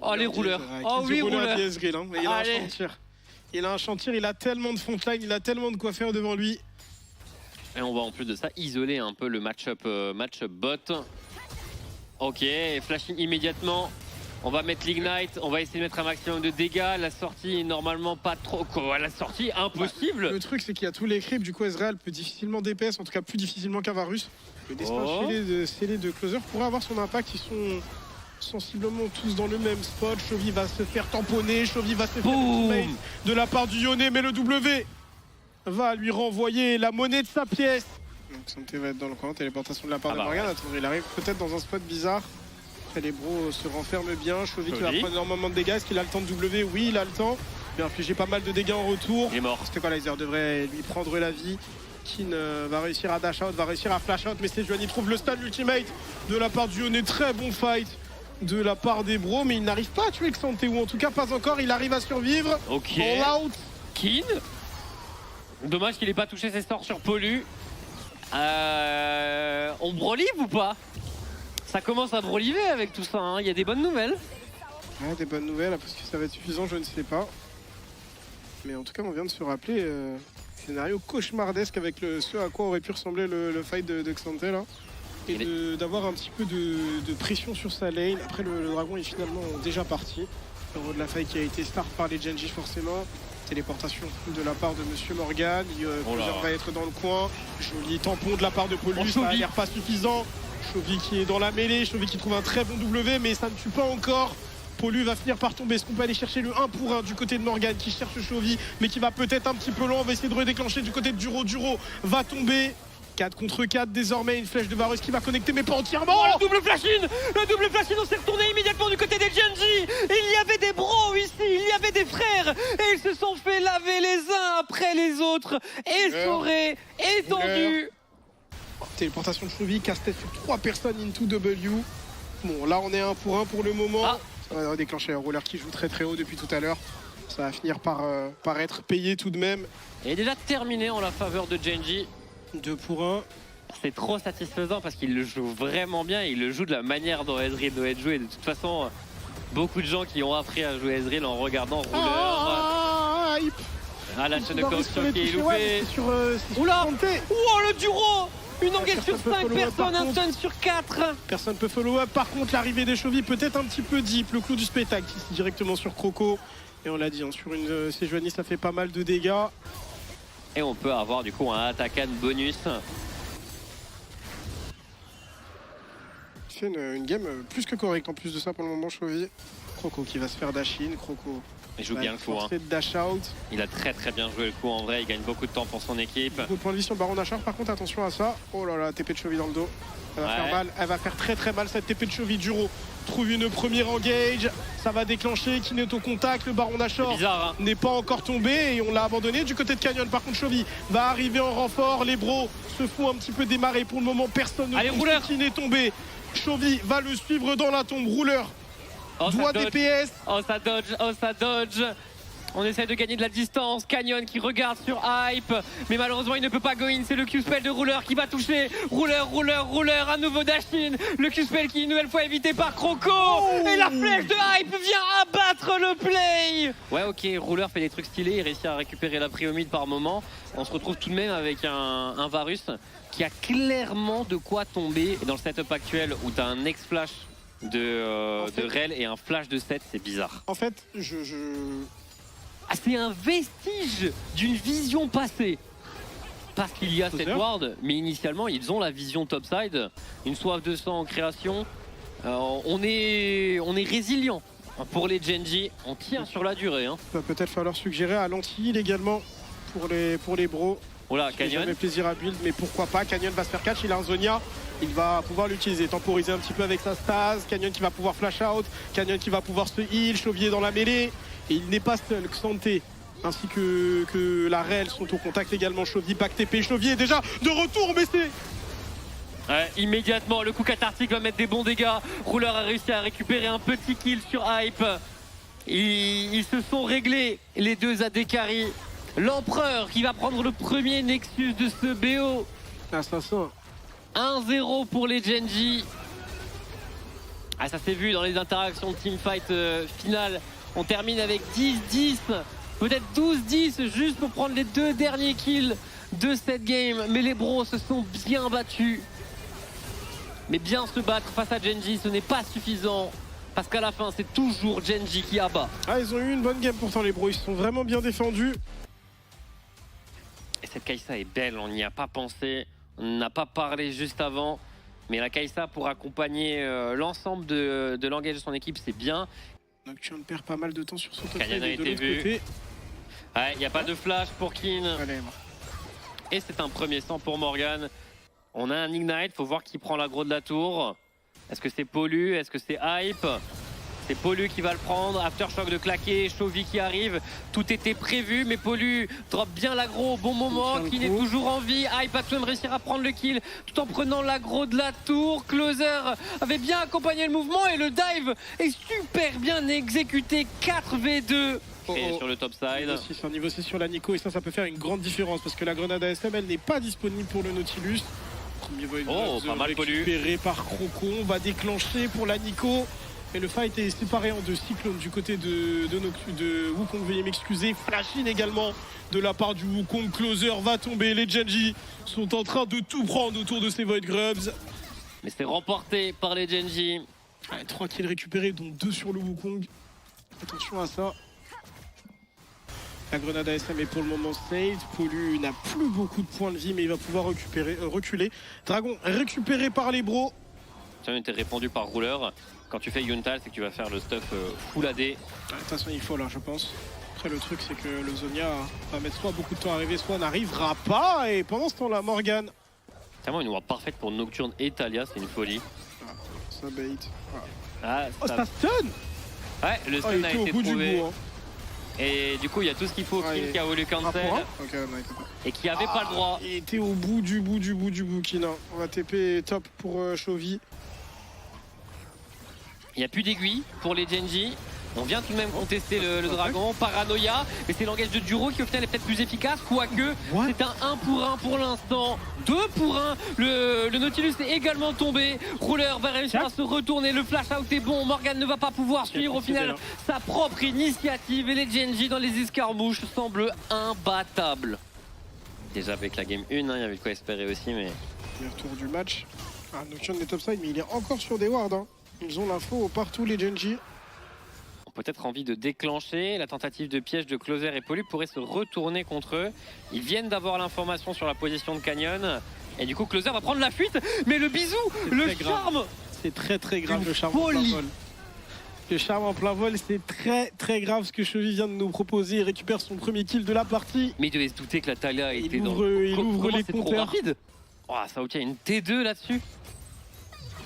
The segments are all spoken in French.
Oh les rouleurs. Oh oui, rouleurs. Hein. Mais il a un chantier. Il a un chantier, il a tellement de frontline, il a tellement de quoi faire devant lui. Et on va en plus de ça isoler un peu le match-up bot. Ok, flashing immédiatement. On va mettre l'Ignite, on va essayer de mettre un maximum de dégâts. La sortie est normalement pas trop... Quoi, la sortie impossible. Le truc c'est qu'il y a tous les creeps, du coup Ezreal peut difficilement DPS, en tout cas plus difficilement qu'un Varus. Le destin scellé de Closer pourrait avoir son impact, ils sont sensiblement tous dans le même spot. Chovy va se faire tamponner, Chovy va se faire ultimate de la part du Yone, mais le W va lui renvoyer la monnaie de sa pièce. Donc Santé va être dans le coin, téléportation de la part de Morgan. Attends, il arrive peut-être dans un spot bizarre. Après les bros se renferment bien, Chovy qui va prendre énormément de dégâts. Est-ce qu'il a le temps de W? Oui, il a le temps. Il a infligé pas mal de dégâts en retour. Il est mort. Stabilizer devrait lui prendre la vie. Kin va réussir à dash out, va réussir à flash out, mais Sejuani trouve le stun, l'ultimate de la part du Yone. Très bon fight de la part des bros, mais il n'arrive pas à tuer Xanté, ou en tout cas pas encore. Il arrive à survivre. Ok. All out. Kin. Dommage qu'il n'ait pas touché ses sorts sur Pollu. On brolive ou pas? Ça commence à broliver avec tout ça, hein. Il y a des bonnes nouvelles. Ouais, des bonnes nouvelles, parce que ça va être suffisant, je ne sais pas. Mais en tout cas, on vient de se rappeler scénario cauchemardesque avec ce à quoi aurait pu ressembler le fight de Xanté là. Et d'avoir un petit peu de pression sur sa lane. Après, le dragon est finalement déjà parti. Le de la faille qui a été start par les Genji forcément. Téléportation de la part de Monsieur Morgan. Closer va être dans le coin. Joli tampon de la part de Pollu, ça a l'air pas suffisant. Chovy qui est dans la mêlée, Chovy qui trouve un très bon W, mais ça ne tue pas encore. Pollu va finir par tomber. Est-ce qu'on peut aller chercher le 1 pour 1 du côté de Morgan qui cherche Chovy, mais qui va peut-être un petit peu loin? On va essayer de redéclencher du côté de Duro. Duro va tomber. 4 contre 4 désormais, une flèche de Varus qui va connecter, mais pas entièrement. Oh, le double flash-in! Le double flash-in, on s'est retourné immédiatement du côté des Genji. Il y avait des bros ici, il y avait des frères, et ils se sont fait laver les uns après les autres, essorés, étendus. Téléportation de Chovy, casse-tête sur 3 personnes into W. Bon, là on est 1 pour 1 pour le moment. Ça va déclencher un roller qui joue très haut depuis tout à l'heure. Ça va finir par être payé tout de même. Et déjà terminé en la faveur de Genji. 2 pour 1. C'est trop satisfaisant parce qu'il le joue vraiment bien. Il le joue de la manière dont Ezreal doit être joué. De toute façon, beaucoup de gens qui ont appris à jouer Ezreal en regardant Rouleur. La chaîne de connexion qui est loupée. Oula! Oh, le Duro! Une engage sur 5 personnes, un stun sur 4. Personne peut follow up. Par contre, l'arrivée des Chovy peut-être un petit peu deep. Le clou du spectacle ici directement sur Croco. Et on l'a dit, hein, sur une Sejuani, ça fait pas mal de dégâts. Et on peut avoir du coup un Atakan bonus. C'est une game plus que correcte en plus de ça pour le moment, Chovy. Croco qui va se faire dash in. Croco. Il joue bien le coup. Dash out. Il a très bien joué le coup en vrai. Il gagne beaucoup de temps pour son équipe. Beaucoup de points de vie sur le Baron d'Achar. Par contre, attention à ça. Oh là là, TP de Chovy dans le dos. Elle va faire mal. Elle va faire très mal cette TP de Chovy. Duro trouve une première engage. Ça va déclencher. Qui est au contact. Le Baron d'Achar n'est pas encore tombé et on l'a abandonné du côté de Canyon. Par contre, Chovy va arriver en renfort. Les bros se font un petit peu démarrer. Pour le moment, personne ne trouve qui n'est tombé. Chovy va le suivre dans la tombe. Rouleur. Doigt DPS. Oh ça dodge. On essaie de gagner de la distance. Canyon qui regarde sur Hype, mais malheureusement il ne peut pas go in. C'est le Q-spell de Rouleur qui va toucher. Rouleur, un nouveau dash-in. Le Q-spell qui est une nouvelle fois évité par Croco. Et la flèche de Hype vient abattre le play. Ouais, ok, Rouleur fait des trucs stylés. Il réussit à récupérer la priomide par moment. On se retrouve tout de même avec un Varus qui a clairement de quoi tomber. Et dans le setup actuel où tu as un next flash de Rel et un flash de 7, c'est bizarre. En fait, c'est un vestige d'une vision passée. Parce qu'il y a cette ward, mais initialement, ils ont la vision topside. Une soif de sang en création. On est résilient. Pour les Genji, on tient sur la durée. Hein. Il va peut-être falloir suggérer à l'anti-heal également pour les bros. Voilà, Canyon. Ça fait plaisir à build, mais pourquoi pas. Canyon va se faire catch, il a un Zonia. Il va pouvoir l'utiliser, temporiser un petit peu avec sa stase. Canyon qui va pouvoir flash out. Canyon qui va pouvoir se heal. Chauvier dans la mêlée. Et il n'est pas seul. Xanté ainsi que la Rel sont au contact également. Chauvier, back TP. Chauvier est déjà de retour, mais c'est... Ouais, immédiatement, le coup cathartique va mettre des bons dégâts. Rouleur a réussi à récupérer un petit kill sur Hype. Ils se sont réglés, les deux AD carry. L'empereur qui va prendre le premier Nexus de ce BO. Assassin. 1-0 pour les Genji. Ah, ça s'est vu dans les interactions de teamfight finale. On termine avec 10-10, peut-être 12-10 juste pour prendre les 2 derniers kills de cette game. Mais les bros se sont bien battus. Mais bien se battre face à Gen.G, ce n'est pas suffisant. Parce qu'à la fin, c'est toujours Gen.G qui abat. Ah, ils ont eu une bonne game pourtant les bros, ils se sont vraiment bien défendus. Et cette Kai'Sa est belle, on n'y a pas pensé. On n'a pas parlé juste avant. Mais la Kai'Sa pour accompagner l'ensemble de l'engage de son équipe, c'est bien. Nocturne perd pas mal de temps sur son top Canyon side a et de été l'autre vu. côté. Ouais, il n'y a pas de flash pour Kin. Allez, Et c'est un premier 100 pour Morgan. On a un Ignite, faut voir qui prend l'aggro de la tour. Est-ce que c'est Pollu? Est-ce que c'est Hype? C'est Pollu qui va le prendre. Aftershock de claquer, Chovy qui arrive. Tout était prévu, mais Pollu drop bien l'aggro au bon moment. Kin est toujours en vie. Hype va tout de même réussir à prendre le kill tout en prenant l'aggro de la tour. Closer avait bien accompagné le mouvement et le dive est super bien exécuté. 4v2. Et sur le top side. Niveau 6 sur la Nico, et ça peut faire une grande différence parce que la grenade ASM elle n'est pas disponible pour le Nautilus. Premier void pas mal Pollu. récupéré par Croco, on va déclencher pour la Nico. Et le fight est séparé en 2. Cyclone du côté de Wukong, veuillez m'excuser. Flash-in également de la part du Wukong. Closer va tomber, les Gen.G sont en train de tout prendre autour de ces Void Grubs. Mais c'est remporté par les Gen.G. 3 kills récupérés, dont 2 sur le Wukong. Attention à ça. La grenade ASM est pour le moment safe. Pollu n'a plus beaucoup de points de vie, mais il va pouvoir reculer. Dragon récupéré par les bros. Ça a été répondu par Rouleur. Quand tu fais Yuntal, c'est que tu vas faire le stuff full AD. De toute façon, il faut là, je pense. Après, le truc, c'est que le Zonia va mettre soit beaucoup de temps à arriver, soit n'arrivera pas. Et pendant ce temps-là, Morgan. C'est vraiment une ward parfaite pour Nocturne et Talia, c'est une folie. Ça bait. Ah, ça stun. Ouais, le stun a été trouvé. Du bout, hein. Et du coup, il y a tout ce qu'il faut. Kin qui a voulu cancel. Okay, et qui avait pas le droit. Il était au bout du bout, Kin. On va TP top pour Chovy. Il n'y a plus d'aiguille pour les Gen.G. On vient tout de même contester le dragon. Paranoia. Mais c'est l'engage de Duro qui au final est peut-être plus efficace. Quoique, c'est un 1 pour 1 pour l'instant. 2 pour 1. Le Nautilus est également tombé. Rouleur va réussir à se retourner. Le flash out est bon. Morgan ne va pas pouvoir suivre au final sa propre initiative. Et les Gen.G dans les escarmouches semblent imbattables. Déjà avec la game 1, il y avait de quoi espérer aussi. Mais le retour du match. Nocturne est topside, mais il est encore sur des wards. Ils ont l'info partout, les Gen.G. On peut être envie de déclencher. La tentative de piège de Closer et Pollu pourrait se retourner contre eux. Ils viennent d'avoir l'information sur la position de Canyon. Et du coup, Closer va prendre la fuite. Mais le bisou, le charme. C'est très grave, le charme en plein vol. Le charme en plein vol, c'est très grave ce que Chovy vient de nous proposer. Il récupère son premier kill de la partie. Mais il devait se douter que la Talia était il ouvre les compteurs. Rapide. Oh, ça ok, une T2 là-dessus.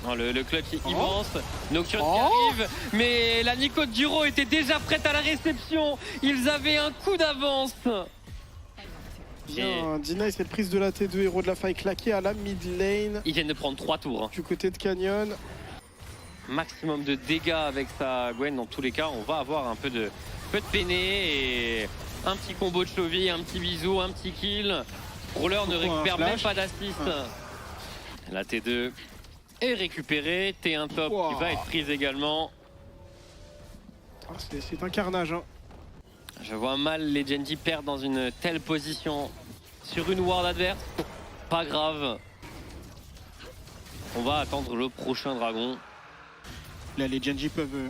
Non, le clutch est immense. Nocturne qui arrive, mais la Nico de Duro était déjà prête à la réception. Ils avaient un coup d'avance. Deny, cette prise de la T2, héros de la faille claqué à la mid lane. Ils viennent de prendre 3 tours. Du côté de Canyon. Maximum de dégâts avec sa Gwen. Dans tous les cas, on va avoir un peu de peiné et un petit combo de Chovy, un petit bisou, un petit kill. Rouleur ne récupère même pas d'assist. La T2 est récupérée. T1 top qui va être prise également. C'est un carnage. Je vois mal les Gen.G perdre dans une telle position sur une ward adverse. Pas grave. On va attendre le prochain dragon. Là, les Gen.G peuvent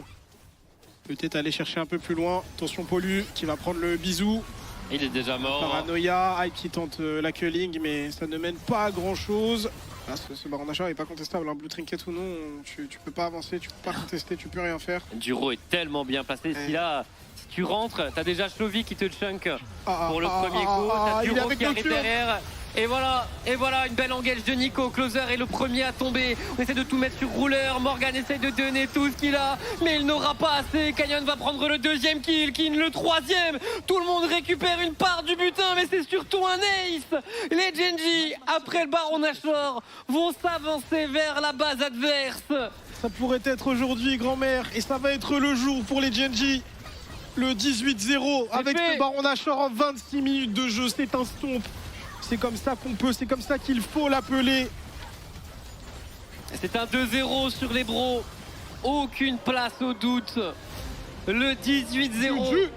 peut-être aller chercher un peu plus loin. Attention, Pollu qui va prendre le bisou. Il est déjà mort. Paranoia, Hype qui tente la culling, mais ça ne mène pas à grand chose. Ce baron d'achat n'est pas contestable, Blue Trinket ou non, tu peux pas avancer, tu peux pas contester, tu peux rien faire. Duro est tellement bien placé. Si tu rentres, t'as déjà Chovy qui te chunk pour le premier coup. T'as Duro qui arrive derrière. Et voilà une belle engage de Nico. Closer est le premier à tomber. On essaie de tout mettre sur Rouleur. Morgan essaie de donner tout ce qu'il a, mais il n'aura pas assez. Canyon va prendre le deuxième kill, Kin le troisième. Tout le monde récupère une part du butin, mais c'est surtout un ace. Les Gen.G, après le baron Nashor, vont s'avancer vers la base adverse. Ça pourrait être aujourd'hui, grand-mère, et ça va être le jour pour les Gen.G. Le 18-0 avec le baron Nashor en 26 minutes de jeu. C'est un stomp. C'est comme ça qu'on peut, c'est comme ça qu'il faut l'appeler. C'est un 2-0 sur les bros. aucune place au doute. Le 18-0